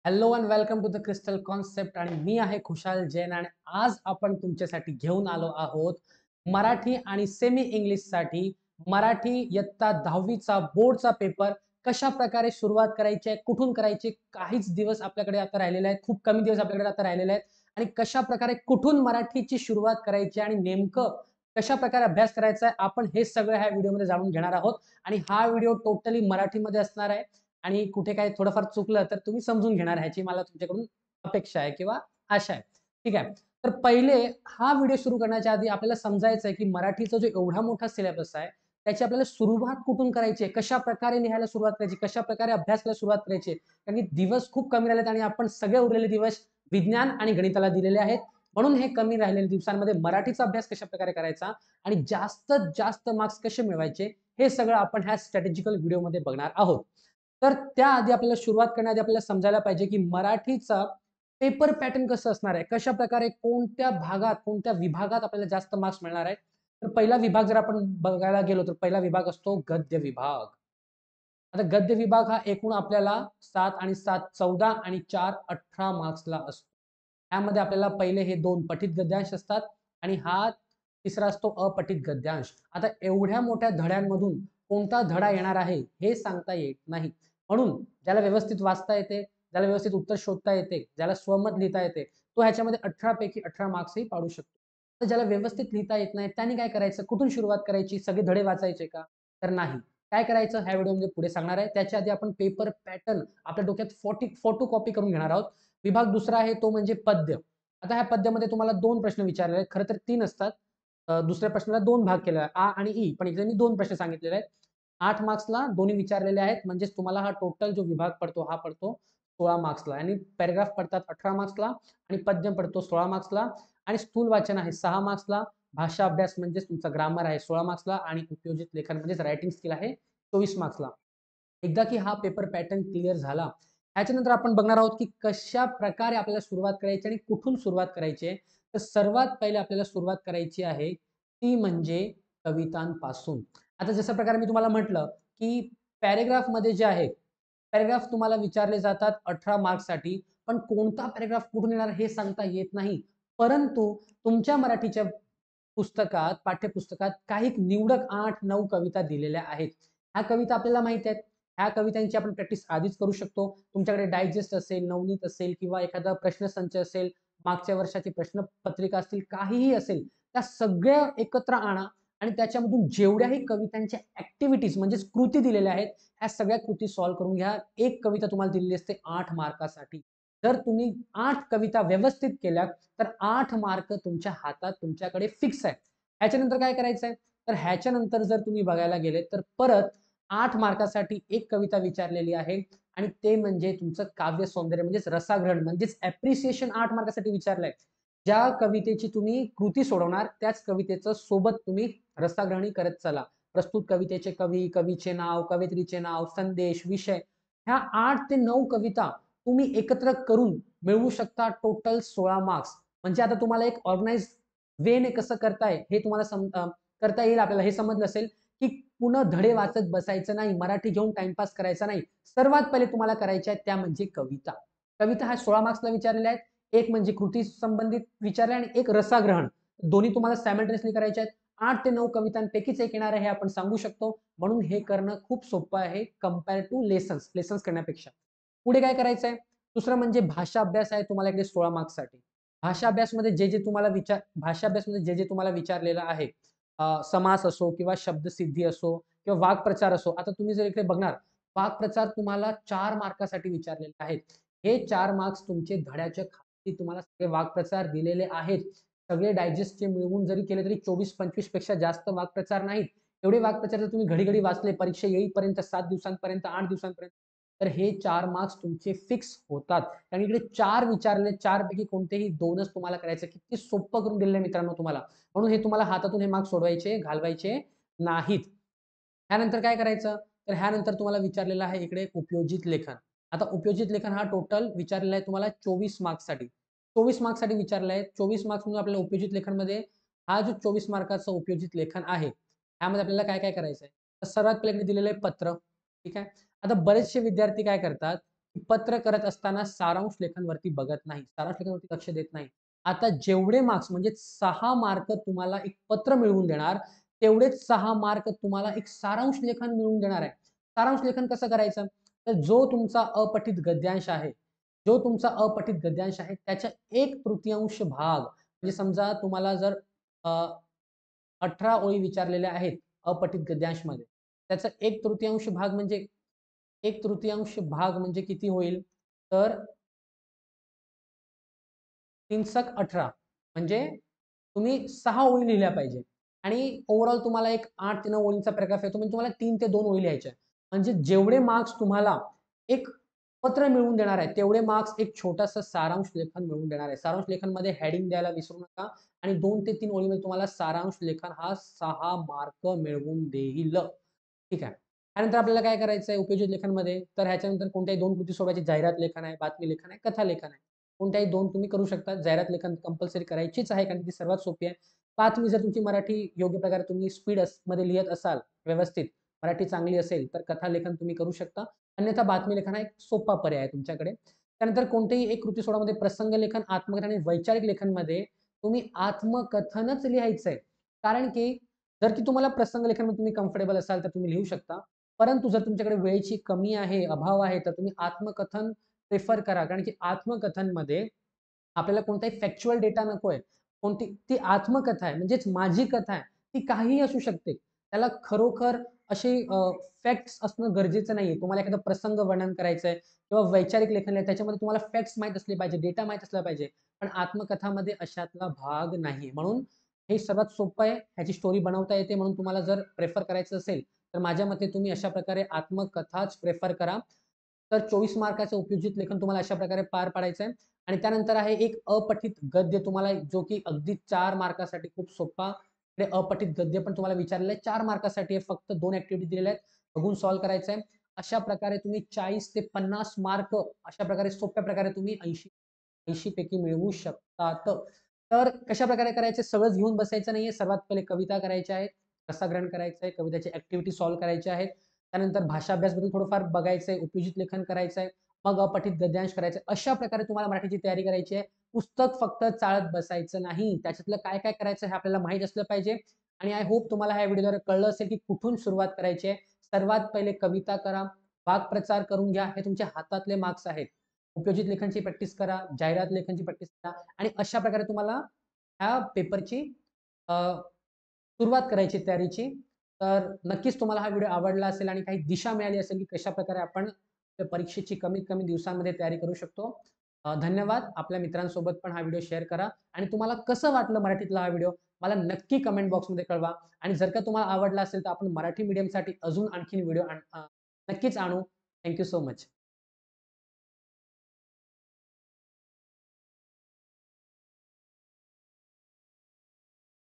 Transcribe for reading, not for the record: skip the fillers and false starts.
Hello and welcome to the Crystal Concept आणि मी आहे खुशाल जैन आणि आज आपण तुमच्यासाठी घेऊन आलो आहोत मराठी आणि सेमी इंग्लिशसाठी मराठी इयत्ता 10वीचा बोर्डचा पेपर कशा प्रकारे सुरुवात करायची आहे, कुठून करायची, काहीच दिवस आपल्याकडे आता राहिलेले आहेत, खूप कमी दिवस आपल्याकडे आता राहिलेले आहेत आणि कशा प्रकारे कुठून मराठीची सुरुवात करायची आणि नेमकं कशा प्रकारे अभ्यास करायचा आहे आपण हे सगळं ह्या व्हिडिओमध्ये जाणून घेणार आहोत आणि हा व्हिडिओ टोटली मराठीमध्ये असणार आहे आणि कुठे काही थोडंफार चुकलं तर तुम्ही समजून घेणार ह्याची मला तुमच्याकडून अपेक्षा आहे किंवा आशा आहे. ठीक आहे. तर पहिले हा व्हिडिओ सुरू करण्याच्या आधी आपल्याला समजायचं आहे, की मराठीचा जो एवढा मोठा सिलेबस आहे, त्याची आपल्याला सुरुवात कुठून करायची आहे, कशा प्रकारे लिहायला सुरुवात करायची, कशा प्रकारे अभ्यास करायला सुरुवात करायची. कारण की दिवस खूप कमी राहिलेत आणि आपण सगळे उरलेले दिवस विज्ञान आणि गणिताला दिलेले आहेत. म्हणून हे कमी राहिलेल्या दिवसांमध्ये मराठीचा अभ्यास कशा प्रकारे करायचा आणि जास्तीत जास्त मार्क्स कसे मिळवायचे, हे सगळं आपण ह्या स्ट्रॅटेजिकल व्हिडिओमध्ये बघणार आहोत. तर त्याआधी आपल्याला सुरुवात करण्याआधी आपल्याला समजायला पाहिजे, की मराठीचा पेपर पॅटर्न कसं असणार आहे, कशा प्रकारे कोणत्या भागात, कोणत्या विभागात आपल्याला जास्त मार्क्स मिळणार आहेत. तर पहिला विभाग जर आपण बघायला गेलो, तर पहिला विभाग असतो गद्य विभाग. आता गद्य विभाग हा एकूण आपल्याला 7 आणि 7 14 आणि 4 18 मार्क्सला असतो. त्यामध्ये आपल्याला पहिले हे 2 पठित गद्यांश असतात आणि हा तिसरा असतो अपठित गद्यांश. आता एवढ्या मोठ्या धड्यांमधून कोणता धडा येणार आहे हे सांगता येत नाही. म्हणून ज्याला व्यवस्थित वाचता येते, ज्याला व्यवस्थित उत्तर शोधता येते, ज्याला स्वमत लिहिता येते, तो ह्याच्यामध्ये 18 पैकी 18 मार्क्सही पाडू शकतो. तर ज्याला व्यवस्थित लिहिता येत नाही त्यांनी काय करायचं, कुठून सुरुवात करायची, सगळे धडे वाचायचे का? तर नाही. काय करायचं ह्या व्हिडिओमध्ये पुढे सांगणार आहे. त्याच्या आधी आपण पेपर पॅटर्न आपल्या डोक्यात फोटो कॉपी करून घेणार आहोत. विभाग दुसरा आहे तो म्हणजे पद्य. आता ह्या पद्यामध्ये तुम्हाला 2 प्रश्न विचारलेले आहेत. खरं तर 3 असतात. दुसऱ्या प्रश्नाला 2 भाग केला आहे. आ आणि ई. पण इथे मी 2 प्रश्न सांगितलेले आहेत. 8 मार्क्सला दोन्ही विचारलेले आहेत. म्हणजेच तुम्हाला हा टोटल जो विभाग पडतो हा पडतो 16 मार्क्सला आणि पॅराग्राफ पडतात 18 मार्क्सला आणि पद्य पडतो 16 मार्क्सला आणि स्थूल वाचन आहे 6 मार्क्सला. भाषा अभ्यास म्हणजेच तुमचा ग्रामर आहे 16 मार्क्सला आणि उपयोजित लेखन म्हणजेच रायटिंग स्किल आहे 24 मार्क्सला. एकदा की हा पेपर पॅटर्न क्लिअर झाला, ह्याच्यानंतर आपण बघणार आहोत की कशा प्रकारे आपल्याला सुरुवात करायची आणि कुठून सुरुवात करायची आहे. तर सर्वात पहिले आपल्याला सुरुवात करायची आहे ती म्हणजे कवितांपासून. आता जशा प्रकारे मी तुम्हाला म्हटलं की पॅरेग्राफमध्ये जे आहे, पॅरेग्राफ तुम्हाला विचारले जातात 18 मार्क्ससाठी, पण कोणता पॅरेग्राफ कुठून येणार हे सांगता येत नाही. परंतु तुमच्या मराठीच्या पुस्तकात, पाठ्यपुस्तकात काही निवडक 8-9 कविता दिलेल्या आहेत. ह्या कविता आपल्याला माहिती आहेत. ह्या कवितांची आपण प्रॅक्टिस आधीच करू शकतो. तुमच्याकडे डायजेस्ट असेल, नवनीत असेल किंवा एखादा प्रश्नसंच असेल, मागच्या वर्षाची प्रश्नपत्रिका असतील, काहीही असेल, त्या सगळ्या एकत्र आणा आणि त्याच्यामधून जेवढ्याही कवितांच्या ॲक्टिव्हिटीज म्हणजेच कृती दिलेल्या आहेत, ह्या सगळ्या कृती सॉल्व्ह करून घ्या. एक कविता तुम्हाला दिलेली असते 8 मार्कासाठी. जर तुम्ही 8 कविता व्यवस्थित केल्या, तर 8 मार्क तुमच्या हातात तुमच्याकडे फिक्स आहे. ह्याच्यानंतर काय करायचं आहे? तर ह्याच्यानंतर जर तुम्ही बघायला गेले, तर परत 8 मार्कासाठी एक कविता विचारलेली आहे आणि ते म्हणजे तुमचं काव्य सौंदर्य म्हणजेच रसाग्रहण म्हणजेच ॲप्रिसिएशन 8 मार्कासाठी विचारलंय. ज्या कवितेची तुम्ही कृती सोडवणार त्याच कवितेचं सोबत तुम्ही रसाग्रहणी करत चला. प्रस्तुत कवितेचे कवी, कवीचे नाव, कवयित्रीचे नाव, संदेश, विषय ह्या 8 ते 9 कविता तुम्ही एकत्र करून मिळवू शकता टोटल 16 मार्क्स. म्हणजे आता तुम्हाला एक ऑर्गनाइज वेने कसं करताय हे तुम्हाला करता येईल आपल्याला हे समजलं असेल, की पुन्हा धडे वाचत बसायचं नाही, मराठी घेऊन टाइमपास करायचा नाही. सर्वात पहिले तुम्हाला करायच्या आहेत त्या म्हणजे कविता. कविता ह्या 16 मार्क्सला विचारलेल्या आहेत. एक म्हणजे कृती संबंधित विचारले आणि एक रसाग्रहण. दोन्ही तुम्हाला सायमल्टेनियसली करायचे आहेत. 8 ते 9 कवितांपैकीच एक येणार आहे हे आपण सांगू शकतो. म्हणून हे करणं खूप सोपं आहे कंपेअर टू लेसन्स करण्यापेक्षा. पुढे काय करायचं आहे? दुसरं म्हणजे भाषा अभ्यास आहे तुम्हाला इकडे 16 मार्क्ससाठी. भाषा अभ्यासमध्ये जे तुम्हाला विचारलेलं आहे, समास असो किंवा शब्दसिद्धी असो किंवा वाक्प्रचार असो. आता तुम्ही जर इकडे बघणार, वाक्प्रचार तुम्हाला 4 मार्कासाठी विचारलेले आहेत. हे 4 मार्क्स तुमचे धड्याच्या खाली तुम्हाला सगळे वाक्प्रचार दिलेले आहेत. सगळे डायजेस्टचे मिळवून जरी केले तरी 24-25 पेक्षा जास्त वाक्प्रचार नाहीत. एवढे वाक्प्रचार जर तुम्ही घडी-घडी वाचले परीक्षा येईपर्यंत 7 दिवसांपर्यंत, 8 दिवसांपर्यंत, तर हे 4 मार्क्स तुमचे फिक्स होतात. कारण इकडे 4 विचारले, 4 पैकी कोणतेही 2च तुम्हाला करायचं. किती सोपं करून दिलेलं आहे मित्रांनो तुम्हाला. म्हणून हे तुम्हाला हातातून हे मार्क्स सोडवायचे, घालवायचे नाहीत. त्यानंतर काय करायचं? तर ह्यानंतर तुम्हाला विचारलेलं आहे इकडे उपयोजित लेखन. आता उपयोजित लेखन हा टोटल विचारलेला आहे तुम्हाला 24 मार्क्ससाठी. 24 मार्क्ससाठी विचारलं आहे. 24 मार्क्समध्ये आपल्याला उपयोजित लेखनमध्ये हा जो 24 मार्काचा उपयोजित लेखन आहे, त्यामध्ये आपल्याला काय-काय करायचं आहे? तर सर्वात पहिले दिलेलं आहे पत्र. ठीक आहे. आता बरेचसे विद्यार्थी काय करतात, की पत्र करत असताना सारांश लेखनवरती बघत नाही, सारांश लेखनवरती लक्ष देत नाही. आता जेवढे मार्क्स म्हणजे 6 मार्क तुम्हाला एक पत्र मिळवून देणार, तेवढेच 6 मार्क तुम्हाला एक सारांश लेखन मिळवून देणार आहे. सारांश लेखन कसं करायचं? तर जो तुमचा अपठित गद्यांश आहे, जो तुमचा अपठित गद्यांश आहे, त्याच्या 1/3 भाग म्हणजे समजा तुम्हाला जर 18 ओळी विचारलेल्या आहेत अपठित गद्यांशमध्ये. त्याचा 1/3 भाग म्हणजे 1/3 भाग म्हणजे किती होईल? तर 3 × 18 म्हणजे तुम्ही 6 ओळी लिहिल्या पाहिजे आणि ओव्हरऑल तुम्हाला एक 8 ते 9 ओळींचा पॅराग्राफ येतो म्हणजे तुम्हाला 3 ते 2 ओळी लिहायच्या. म्हणजे जेवढे मार्क्स तुम्हाला एक पत्र मिळवून देणार आहे, तेवढे मार्क्स एक छोटासा सारांश लेखन मिळवून देणार आहे. सारांश लेखनमध्ये हेडिंग द्यायला विसरू नका आणि 2 ते 3 ओळीमध्ये तुम्हाला सारांश लेखन हा 6 मार्क मिळवून देईल. ठीक आहे. त्यानंतर आपल्याला काय करायचं आहे उपयोजित लेखनमध्ये, तर ह्याच्यानंतर कोणत्याही 2 कृती सोडवायची. जाहिरात लेखन आहे, बातमी लेखन आहे, कथा लेखन आहे. कोणत्याही 2 तुम्ही करू शकता. जाहिरात लेखन कंपल्सरी करायचीच आहे कारण ती सर्वात सोपी आहे. बातमी जर तुमची मराठी योग्य प्रकारे तुम्ही स्पीड मध्ये लिहत असाल व्यवस्थित, मराठी चांगली असेल, तर कथा लेखन तुम्ही करू शकता. अन्यथा बातमी लेखन हा एक सोपा पर्याय आहे तुमच्याकडे. त्यानंतर कोणतेही एक कृती सोडामध्ये प्रसंग लेखन, आत्मकथन आणि वैचारिक लेखनमध्ये तुम्ही आत्मकथनच लिहायचंय. कारण की जर की तुम्हाला प्रसंग लेखनमध्ये तुम्ही कम्फर्टेबल असाल तर तुम्ही लिहू शकता. परंतु जर तुमच्याकडे वेळेची कमी आहे, अभाव आहे, तर तुम्ही आत्मकथन प्रिफर करा. कारण की आत्मकथनमध्ये आपल्याला कोणताही फॅक्च्युअल डेटा नकोय. कोणती ती आत्मकथा आहे म्हणजेच माझी कथा आहे. ती काहीही असू शकते. त्याला खरोखर असे फॅक्ट्स असणं गरजेचं नाहीये. तुम्हाला एखादा प्रसंग वर्णन करायचंय किंवा वैचारिक लेखन आहे त्याच्यामध्ये तुम्हाला फॅक्ट्स माहीत असले पाहिजे, डेटा माहीत असला पाहिजे. पण आत्मकथामध्ये अशातला भाग नाही. म्हणून हे सर्वात सोपं आहे. ह्याची स्टोरी बनवता येते म्हणून तुम्हाला जर प्रेफर करायचं असेल, तर माझ्या मते तुम्ही अशा प्रकारे आत्मकथाच प्रेफर करा. तर 24 मार्काचं उपयोजित लेखन तुम्हाला अशा प्रकारे पार पाडायचं आहे. आणि त्यानंतर आहे एक अपठित गद्य तुम्हाला जो की अगदी 4 मार्कासाठी खूप सोपा ते अपठित गद्य पण तुम्हाला विचारलेलं आहे. 4 मार्कासाठी आहे. फक्त 2 ॲक्टिव्हिटी दिलेल्या आहेत. बघून सॉल्व्ह करायचं आहे. अशा प्रकारे तुम्ही 40 ते 50 मार्क अशा प्रकारे सोप्या प्रकारे तुम्ही 80 पैकी मिळवू शकतात. तर कशाप्रकारे करायचे सगळंच घेऊन बसायचं नाहीये. सर्वात पहिले कविता करायच्या आहेत, रसग्रहण करायचं आहे, कवितेची ॲक्टिव्हिटी सॉल्व्ह करायच्या आहेत. त्यानंतर भाषा अभ्यासबद्दल थोडंफार बघायचं आहे, उपयोजित लेखन करायचं आहे, मग अपठित गद्यांश करायचं आहे. अशा प्रकारे तुम्हाला मराठीची तयारी करायची आहे. पुस्तक फक्त चाळत बसायचं नाही. त्याच्यातलं काय-काय करायचं हे आपल्याला माहीत असलं पाहिजे आणि आय होप तुम्हाला ह्या व्हिडिओद्वारे कळलं असेल की कुठून सुरुवात करायची आहे. सर्वात पहिले कविता करा, वाक्प्रचार करून घ्या. हे तुमच्या हातातले मार्क्स आहेत. उपयोजित लेखनची प्रॅक्टिस करा, जाहिरात लेखनची प्रॅक्टिस करा आणि अशा प्रकारे तुम्हाला ह्या पेपरची अ, सुरुवात करायची तयारीची. तर नक्कीच तुम्हाला हा व्हिडिओ आवडला असेल आणि काही दिशा मिळाली असेल की कशाप्रकारे आपण त्या परीक्षेची कमीत कमी दिवसांमध्ये तयारी करू शकतो. धन्यवाद. आपल्या मित्रांसोबत पण हा व्हिडिओ शेअर करा आणि तुम्हाला कसं वाटलं मराठीतला हा व्हिडिओ मला नक्की कमेंट बॉक्समध्ये कळवा आणि जर का तुम्हाला आवडला असेल तर आपण मराठी मीडियमसाठी अजून आणखीन व्हिडिओ नक्कीच आणू. Thank you so much.